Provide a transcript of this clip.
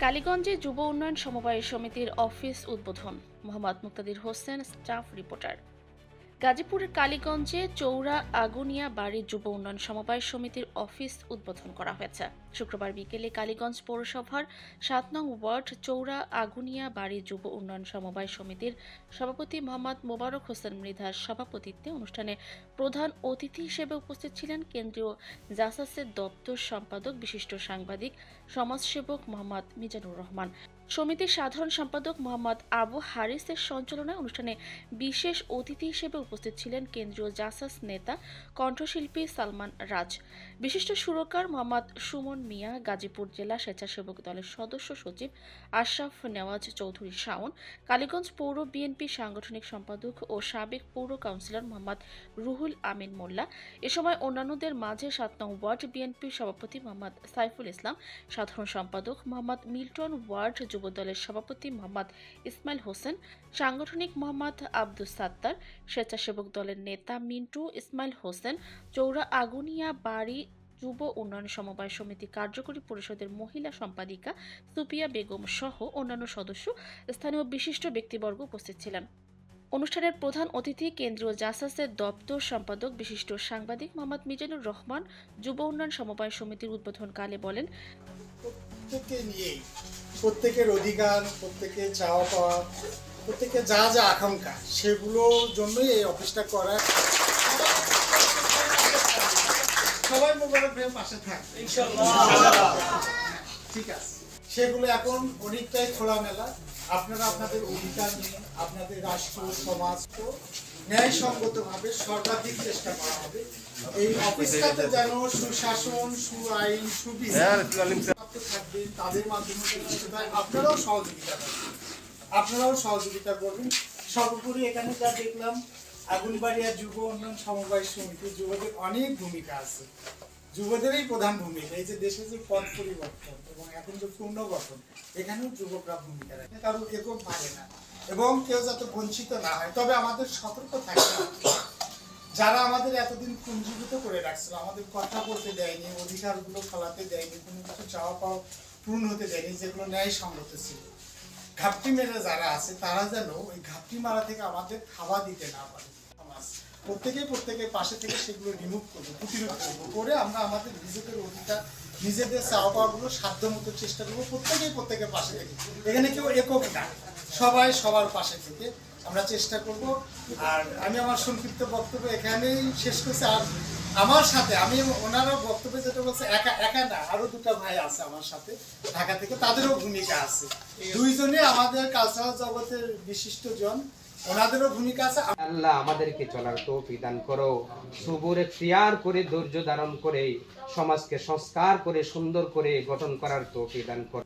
কালীগঞ্জে যুব উন্নয়ন সমবায় সমিতির অফিস উদ্বোধন। মোহাম্মদ মুক্তাদির হোসেন, স্টাফ রিপোর্টার। গাজীপুরের কালীগঞ্জে চৌরা আগুনিয়া বাড়ি যুব উন্নয়ন সমবায় সমিতির অফিস উদ্বোধন করা হয়েছে। শুক্রবার বিকেলে কালীগঞ্জ পৌরসভার ৭ নং ওয়ার্ড চৌরা আগুনিয়া বাড়ি যুব উন্নয়ন সমবায় সমিতির সভাপতি মোহাম্মদ মোবারক হোসেন মৃধার সভাপতিত্বে অনুষ্ঠানে প্রধান অতিথি হিসেবে উপস্থিত ছিলেন কেন্দ্রীয় জাসাসের দপ্তর সম্পাদক বিশিষ্ট সাংবাদিক সমাজসেবক মোহাম্মদ মিজানুর রহমান। সমিতির সাধারণ সম্পাদক মোহাম্মদ আবু হারিসের সঞ্চালনায় অনুষ্ঠানে বিশেষ অতিথি হিসেবে উপস্থিত ছিলেন কেন্দ্রীয় জাসাস নেতা কণ্ঠশিল্পী সালমান রাজ, বিশিষ্ট সুরকার মোহাম্মদ সুমন মিয়া, গাজীপুর জেলা স্বেচ্ছাসেবক দলের সদস্য সচিব আশরাফ নেওয়াজ চৌধুরী শাওন, কালীগঞ্জ পৌর বিএনপি সাংগঠনিক সম্পাদক ও সাবেক পৌর কাউন্সিলর মোহাম্মদ রুহুল আমিন মোল্লা। এ সময় অন্যান্যদের মাঝে ৭ নং ওয়ার্ড বিএনপির সভাপতি মোহাম্মদ সাইফুল ইসলাম, সাধারণ সম্পাদক মোহাম্মদ মিল্টন, ওয়ার্ড যুবদলের সভাপতি মোহাম্মদ ইসমাইল হোসেন, সাংগঠনিক মোহাম্মদ আব্দুস সাত্তার, স্বেচ্ছাসেবক দলের নেতা মিন্টু, ইসমাইল হোসেন, চৌরা আগুনিয়া বাড়ি যুব উন্নয়ন সমবায় সমিতি কার্যকরী পরিষদের মহিলা সম্পাদিকা সুপিয়া বেগম সহ অন্যান্য সদস্য, স্থানীয় বিশিষ্ট ব্যক্তিবর্গ উপস্থিত ছিলেন। অনুষ্ঠানের প্রধান অতিথি কেন্দ্রীয় জাসাসের দপ্তর সম্পাদক বিশিষ্ট সাংবাদিক মোহাম্মদ মিজানুর রহমান যুব উন্নয়ন সমবায় সমিতির উদ্বোধনকালে বলেন, প্রত্যেককে নিয়ে প্রত্যেকের অধিকার, প্রত্যেকের চাওয়া পাওয়া, প্রত্যেকের যা যা আকাঙ্ক্ষা সেগুলোর জন্যই এই অফিসটা করা। সবাই মোবাইলের পাশে থাকবে ঠিক আছে, সেগুলো এখন অনেকটাই খোলামেলা। আপনারা আপনাদের অধিকার নিয়ে আপনাদের রাষ্ট্র সমাজ ন্যায়সঙ্গতভাবে সর্বাধিক চেষ্টা করা হবে। এই অফিসটাতে যেন সুশাসন, সুআইন, সুবিচার থাকবে, তাদের মাধ্যমে আপনারাও সহযোগিতা করবেন। সর্বোপরি এখানে যা দেখলাম, আগুনবাড়িয়া যুব উন্নয়ন সমবায় সমিতি, যুবদের অনেক ভূমিকা আছে, যুবদেরই প্রধান ভূমিকা। এই যে দেশে যে পথ পরিবর্তন এবং এখন যে পুনর্গঠন, এখানেও যুবকরা ভূমিকা রাখে, কারণ এরকম পারে না এবং কেউ যাতে বঞ্চিত না হয়। তবে আমাদের সতর্ক থাকতে হবে, যারা আমাদের এতদিন পুঞ্জীভূত করে রাখছিল, আমাদের কথা বলতে দেয়নি, অধিকারগুলো ফলাতে দেয়নি, কোনো কিছু চাওয়া পাওয়া পূর্ণ হতে দেয়নি, যেগুলো ন্যায়সঙ্গত ছিল, ঘাপটি মেরে যারা আছে তারা যেন ওই ঘাপটি মারা থেকে আমাদের খাওয়া দিতে না পারে। প্রত্যেকের পাশে থেকে সেগুলো রিমুভ করবো, প্রতিরোধ করবো, করে আমরা আমাদের নিজেদের অধিকার, নিজেদের চাওয়া পাওয়াগুলো সাধ্য মতো চেষ্টা করবো। প্রত্যেকের পাশে থেকে, এখানে কেউ একক না, সবাই সবার পাশে থেকে আমরা চেষ্টা করব। আর আমি আমার সংক্ষিপ্ত বক্তব্য এখানেই শেষ করছি। আর আমার সাথে আমি ওনারও বক্তব্যে যেটা বলছে, একা না, আরো দুটো ভাই আছে আমার সাথে ঢাকা থেকে, তাদেরও ভূমিকা আছে। দুইজনে আমাদের কালচারাল জগতের বিশিষ্ট জন, ওনাদেরও ভূমিকা আছে। আল্লাহ আমাদেরকে চলার তৌফিক দান করো, সবুর এখতিয়ার করে, ধৈর্য ধারণ করে সমাজকে সংস্কার করে সুন্দর করে গঠন করার তৌফিক দান করো।